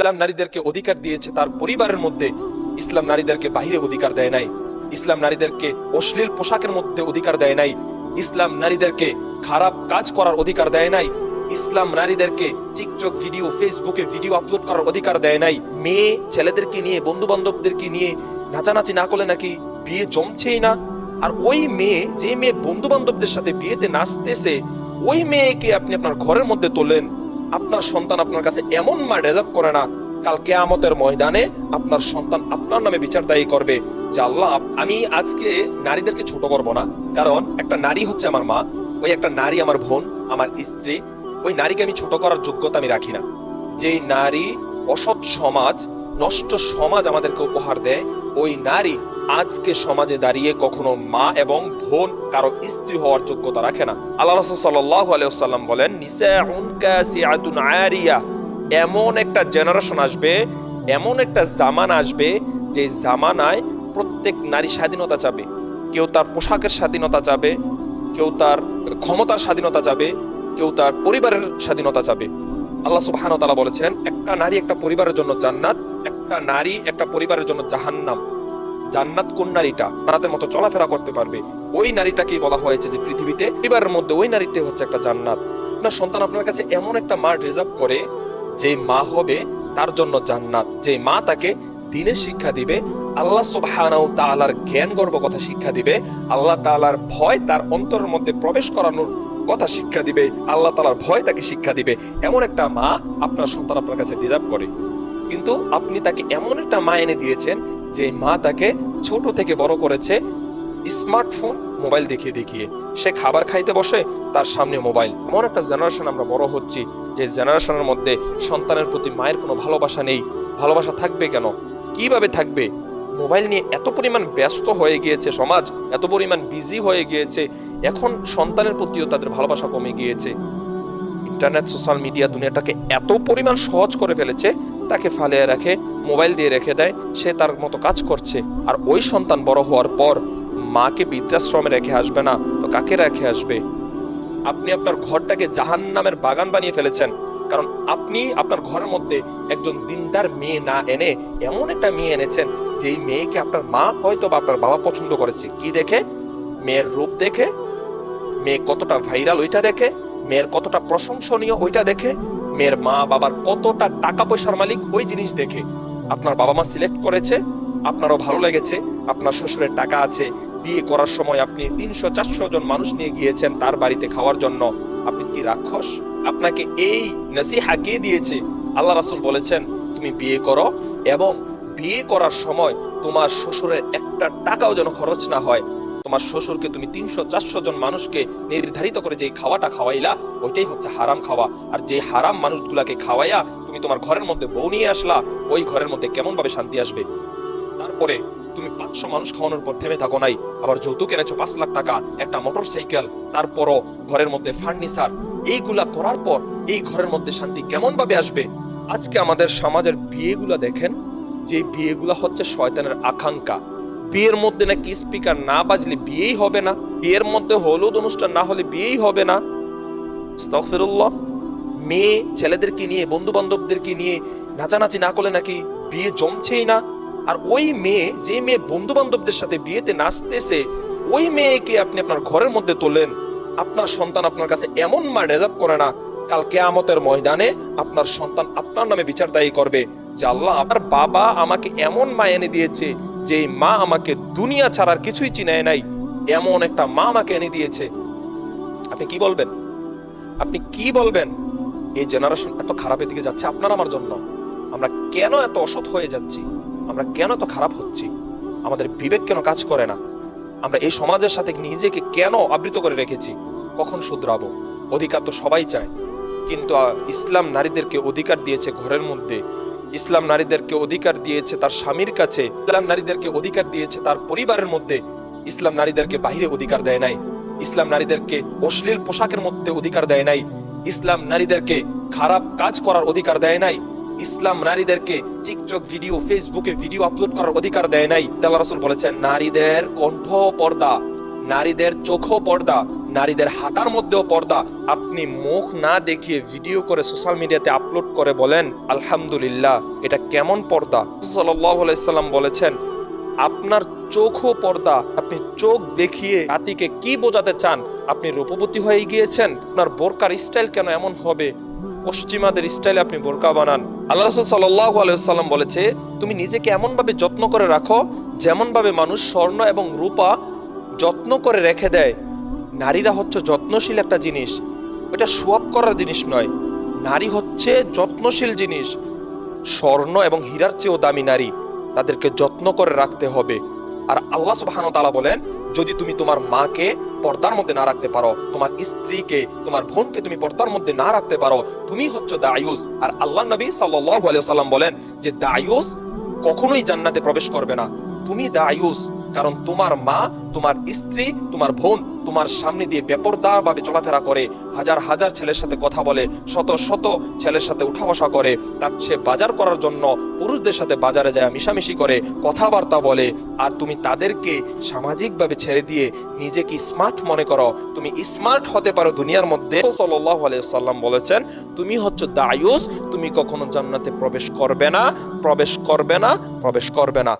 ইসলাম নারীদেরকে অধিকার দিয়েছে তার পরিবারের মধ্যে, ইসলাম নারীদেরকে বাহিরে অধিকার দেয় নাই। ইসলাম নারীদেরকে অশ্লীল পোশাকের মধ্যে অধিকার দেয় নাই। ইসলাম নারীদেরকে খারাপ কাজ করার অধিকার দেয় নাই। ইসলাম নারীদেরকে টিকটক ভিডিও, ফেসবুকে ভিডিও আপলোড করার অধিকার দেয় নাই। মেয়ে ছেলেদেরকে নিয়ে, বন্ধু বান্ধবদেরকে নিয়ে নাচানাচি না করলে নাকি বিয়ে জমছেই না। আর ওই মেয়ে, যে মেয়ে বন্ধু বান্ধবদের সাথে বিয়েতে নাচতেছে, ওই মেয়েকে আপনি আপনার ঘরের মধ্যে তোলেন। আপনার সন্তান আপনার কাছে এমন মা রেজাব করে না, কাল কিয়ামতের ময়দানে আপনার সন্তান আপনার নামে বিচার দায়ী করবে যে আল্লাহ। আমি আজকে নারীদেরকে ছোট করব না, কারণ একটা নারী হচ্ছে আমার মা, ওই একটা নারী আমার বোন, আমার স্ত্রী। ওই নারীকে আমি ছোট করার যোগ্যতা আমি রাখি না। যেই নারী অসৎ সমাজ, নষ্ট সমাজ আমাদেরকে উপহার দেয়, ওই নারী আজকে সমাজে দাঁড়িয়ে কখনো মা এবং বোন, কারো স্ত্রী হওয়ার যোগ্যতা রাখে না। আল্লাহ রাসূল সাল্লাল্লাহু আলাইহি ওয়াসাল্লাম বলেন, নিসাউন কাসিআতুন আরিয়া। এমন একটা জেনারেশন আসবে, এমন একটা জামানা আসবে, যে জামানায় প্রত্যেক নারী স্বাধীনতা চাবে। কেউ তার পোশাকের স্বাধীনতা চাবে, কেউ তার ক্ষমতার স্বাধীনতা চাবে, কেউ তার পরিবারের স্বাধীনতা চাবে। আল্লাহ সুবহানাহু ওয়া তাআলা বলেছেন, একটা নারী একটা পরিবারের জন্য জান্নাত, একটা নারী একটা পরিবারের জন্য জাহান্নাম। জান্নাত কোন নারীটা জান্নাতের মতো চলাফেরা করতে পারবে, ওই নারীটাকেই বলা হয়েছে যে পৃথিবীতে পরিবারের মধ্যে ওই নারীটাই হচ্ছে একটা জান্নাত। আপনার সন্তান আপনার কাছে এমন একটা মা রিজার্ভ করে, যে মা হবে তার জন্য জান্নাত, যে মা তাকে দ্বীনের শিক্ষা দিবে, আল্লাহ সুবহানাহু ওয়া তাআলার জ্ঞান গর্ব কথা শিক্ষা দিবে, আল্লাহ তাআলার ভয় তার অন্তরের মধ্যে প্রবেশ করানোর কথা শিক্ষা দিবে, আল্লাহ তাআলার ভয় তাকে শিক্ষা দিবে। এমন একটা মা আপনার সন্তান আপনার কাছে ডিজার্ভ করে। কিন্তু আপনি তাকে এমন একটা মা এনে দিয়েছেন, যে মা তাকে ছোট থেকে বড় করেছে স্মার্টফোন, মোবাইল দেখিয়ে দেখিয়ে। সে খাবার খাইতে বসে, তার সামনে মোবাইল। এমন একটা জেনারেশন আমরা বড় হচ্ছি, যে জেনারেশনের মধ্যে সন্তানের প্রতি মায়ের কোনো ভালোবাসা নেই। ভালোবাসা থাকবে কেন? কিভাবে থাকবে? মোবাইল নিয়ে এত পরিমাণ ব্যস্ত হয়ে গিয়েছে সমাজ, এত পরিমাণ বিজি হয়ে গিয়েছে, এখন সন্তানের প্রতিও তাদের ভালোবাসা কমে গিয়েছে। ইন্টারনেট, সোশ্যাল মিডিয়া দুনিয়াটাকে এত পরিমাণ সহজ করে ফেলেছে, তাকে ফালিয়ে রাখে, মোবাইল দিয়ে রেখে দেয়, সে তার মতো কাজ করছে। আর ওই সন্তান বড় হওয়ার পর মাকে বৃদ্ধাশ্রমে রেখে আসবে না তো কাকে রেখে আসবে? আপনি আপনার ঘরটাকে জাহান্নামের বাগান বানিয়ে ফেলেছেন, কারণ আপনি আপনার ঘরের মধ্যে একজন দিনদার মেয়ে না এনে এমন একটা মেয়ে এনেছেন, যেই মেয়েকে আপনার মা হয়তো বা আপনার বাবা পছন্দ করেছে। কি দেখে? মেয়ের রূপ দেখে, মেয়ে কতটা ভাইরাল ওইটা দেখে, মেয়ের কতটা প্রশংসনীয় ওইটা দেখে, মেয়ের মা বাবার কতটা টাকা পয়সার মালিক ওই জিনিস দেখে আপনার বাবা মা সিলেক্ট করেছে। আপনারও ভালো লেগেছে, আপনার শ্বশুরের টাকা আছে, বিয়ে করার সময় আপনি 300-400 জন মানুষ নিয়ে গিয়েছেন তার বাড়িতে খাওয়ার জন্য। আপনি কি রাক্ষস? আপনাকে এই নসিহা কে দিয়েছে? আল্লাহ রাসূল বলেছেন, তুমি বিয়ে করো, এবং বিয়ে করার সময় তোমার শ্বশুরের একটা টাকাও যেন খরচ না হয়। তোমার শ্বশুরকে তুমি 300-400 জন মানুষকে নির্ধারিত করে যে খাওয়াটা খাওয়াইলা, ওইটাই হচ্ছে হারাম খাওয়া। আর যে হারাম মানুষগুলাকে খাওয়াইয়া তুমি তোমার ঘরের মধ্যে বউ নিয়ে আসলা, ওই ঘরের মধ্যে কেমন ভাবে শান্তি আসবে? তারপরে তুমি 500 মানুষ খাওয়ানোর পর থেমে থাকো নাই, আবার যৌতুক এনেছো 5 লাখ টাকা, একটা মোটরসাইকেল, তারপরও ঘরের মধ্যে ফার্নিচার। এইগুলা করার পর এই ঘরের মধ্যে শান্তি কেমন ভাবে আসবে? আজকে আমাদের সমাজের বিয়েগুলা দেখেন, যে বিয়েগুলা হচ্ছে শয়তানের আকাঙ্ক্ষা। বিয়ের মধ্যে নাকি স্পিকার না বাজলে বিয়েই হবে না, বিয়ের মধ্যে হলুদ অনুষ্ঠান না হলে বিয়েই হবে না। আস্তাগফিরুল্লাহ। মেয়ে ছেলেদেরকে নিয়ে, বন্ধু বান্ধবদেরকে নিয়ে নাচানাচি না করলে নাকি বিয়ে জমছেই না। আর ওই মেয়ে, যে মেয়ে বন্ধু বান্ধবদের সাথে বিয়েতে নাচতেছে, ওই মেয়েকে আপনি আপনার ঘরের মধ্যে তোলেন। আপনার সন্তান আপনার কাছে এমন মা রিজার্ভ করে না, কাল কিয়ামতের ময়দানে আপনার সন্তান আপনার নামে বিচার দায়ী করবে যে আল্লাহ, আমার বাবা আমাকে এমন মা এনে দিয়েছে, যে মা আমাকে দুনিয়া ছাড়ার কিছুই চিনায় নাই, এমন একটা মা আমাকে এনে দিয়েছে। আপনি কি বলবেন? আপনি কি বলবেন? এই জেনারেশন এত খারাপের দিকে যাচ্ছে আপনার আমার জন্য। আমরা কেন এত অসৎ হয়ে যাচ্ছি? আমরা কেন এত খারাপ হচ্ছি? আমাদের বিবেক কেন কাজ করে না? আমরা এই সমাজের সাথে নিজেকে কেন আবৃত করে রেখেছি? কখন শুধরাবো? অধিকার তো সবাই চায়, কিন্তু ইসলাম নারীদেরকে অধিকার দিয়েছে ঘরের মধ্যে, ইসলাম নারীদেরকে অধিকার দিয়েছে তার স্বামীর কাছে, ইসলাম নারীদেরকে অধিকার দিয়েছে তার পরিবারের মধ্যে। ইসলাম নারীদেরকে বাহিরে অধিকার দেয় নাই। ইসলাম নারীদেরকে অশ্লীল পোশাকের মধ্যে অধিকার দেয় নাই। ইসলাম নারীদেরকে খারাপ কাজ করার অধিকার দেয় নাই। ইসলাম নারীদেরকে টিকটক ভিডিও, ফেসবুকে ভিডিও আপলোড করার অধিকার দেয় নাই। আল্লাহ রাসূল বলেছেন, নারীদের কণ্ঠ পর্দা, নারীদের চোখ পর্দা, নারীদের হাঁটার মধ্যেও পর্দা। আপনি মুখ না দেখিয়ে ভিডিও করে সোশ্যাল মিডিয়াতে আপলোড করে বলেন আলহামদুলিল্লাহ, এটা কেমন পর্দা? সাল্লাল্লাহু আলাইহি সাল্লাম বলেছেন আপনার চোখও পর্দা। আপনি চোখ দেখিয়ে জাতিকে কি বোঝাতে চান? আপনি রূপবতী হয়ে গিয়েছেন? আপনার বোরকার স্টাইল কেন এমন হবে? পশ্চিমাদের স্টাইলে আপনি বোরকা বানান। আল্লাহ রাসূল সাল্লাল্লাহু আলাইহি ওয়াসাল্লাম বলেছে তুমি নিজেকে এমন ভাবে যত্ন করে রাখো যেমন ভাবে মানুষ স্বর্ণ এবং রূপা যত্ন করে রেখে দেয়। নারীরা হচ্ছে যত্নশীল একটা জিনিস, এটা শো অফ করার জিনিস নয়। নারী হচ্ছে যত্নশীল জিনিস। স্বর্ণ এবং হীরার চেয়েও দামি নারী, তাদেরকে যত্ন করে রাখতে হবে। আর আল্লাহ সুবহানাহু ওয়া তাআলা বলেন যদি তুমি তোমার মাকে পর্দার মধ্যে না রাখতে পারো, তোমার স্ত্রীকে, তোমার বোনকে তুমি পর্দার মধ্যে না রাখতে পারো, তুমি হচ্ছে দায়ুস। আর আল্লাহ নবী সাল্লাল্লাহু আলাইহি ওয়াসাল্লাম বলেন যে দায়ুস কখনোই জান্নাতে প্রবেশ করবে না। তুমি দায়ুস, কারণ তোমার মা, তোমার স্ত্রী, তোমার বোন তোমার সামনে দিয়ে বেপরদা ভাবে চলাফেরা করে, হাজার হাজার ছেলের সাথে কথা বলে, শত শত ছেলের সাথে উঠা বসা করে, তার সে বাজার করার জন্য পুরুষদের সাথে বাজারে যায় মিশামিশি করে, কথাবার্তা বলে। আর তুমি তাদেরকে সামাজিকভাবে ছেড়ে দিয়ে নিজেকে স্মার্ট মনে করো। তুমি স্মার্ট হতে পারো দুনিয়ার মধ্যে। সাল্লাল্লাহু আলাইহি ওয়াসাল্লাম বলেছেন তুমি হচ্ছে দায়ুস, তুমি কখনো জান্নাতে প্রবেশ করবে না, প্রবেশ করবে না, প্রবেশ করবে না।